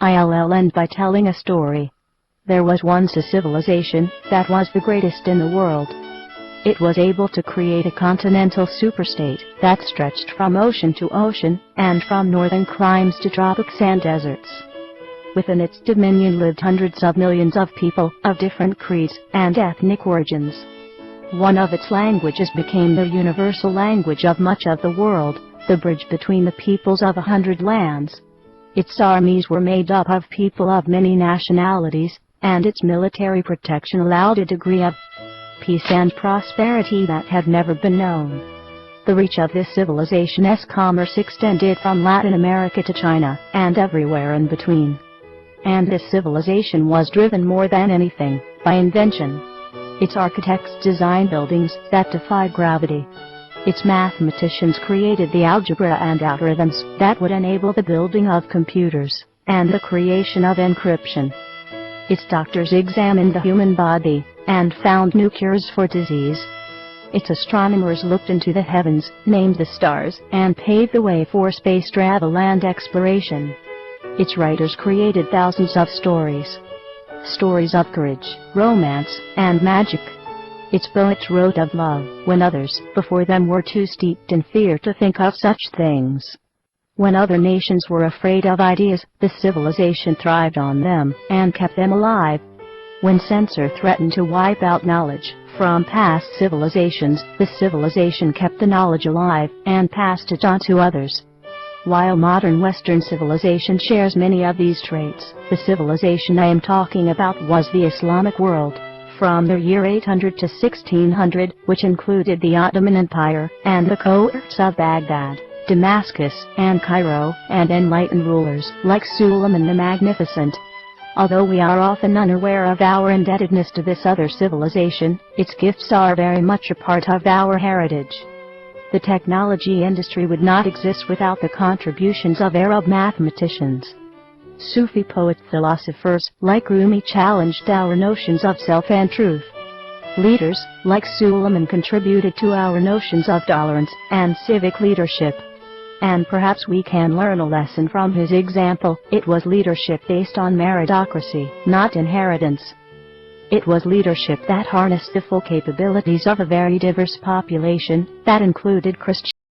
I'll end by telling a story. There was once a civilization that was the greatest in the world. It was able to create a continental superstate that stretched from ocean to ocean and from northern climes to tropics and deserts. Within its dominion lived hundreds of millions of people of different creeds and ethnic origins. One of its languages became the universal language of much of the world, the bridge between the peoples of 100 lands. Its armies were made up of people of many nationalities, and its military protection allowed a degree of peace and prosperity that had never been known. The reach of this civilization's commerce extended from Latin America to China, and everywhere in between. And this civilization was driven more than anything by invention. Its architects designed buildings that defied gravity. Its mathematicians created the algebra and algorithms that would enable the building of computers and the creation of encryption. Its doctors examined the human body and found new cures for disease. Its astronomers looked into the heavens, named the stars, and paved the way for space travel and exploration. Its writers created thousands of stories. Stories of courage, romance, and magic. Its poets wrote of love when others before them were too steeped in fear to think of such things. When other nations were afraid of ideas, this civilization thrived on them and kept them alive. When censor threatened to wipe out knowledge from past civilizations, this civilization kept the knowledge alive and passed it on to others. While modern Western civilization shares many of these traits, the civilization I am talking about was the Islamic world, from the year 800 to 1600, which included the Ottoman Empire and the cohorts of Baghdad, Damascus, and Cairo, and enlightened rulers like Suleiman the Magnificent. Although we are often unaware of our indebtedness to this other civilization, its gifts are very much a part of our heritage. The technology industry would not exist without the contributions of Arab mathematicians. Sufi poet-philosophers like Rumi challenged our notions of self and truth. Leaders like Suleiman contributed to our notions of tolerance and civic leadership. And perhaps we can learn a lesson from his example. It was leadership based on meritocracy, not inheritance. It was leadership that harnessed the full capabilities of a very diverse population that included Christians,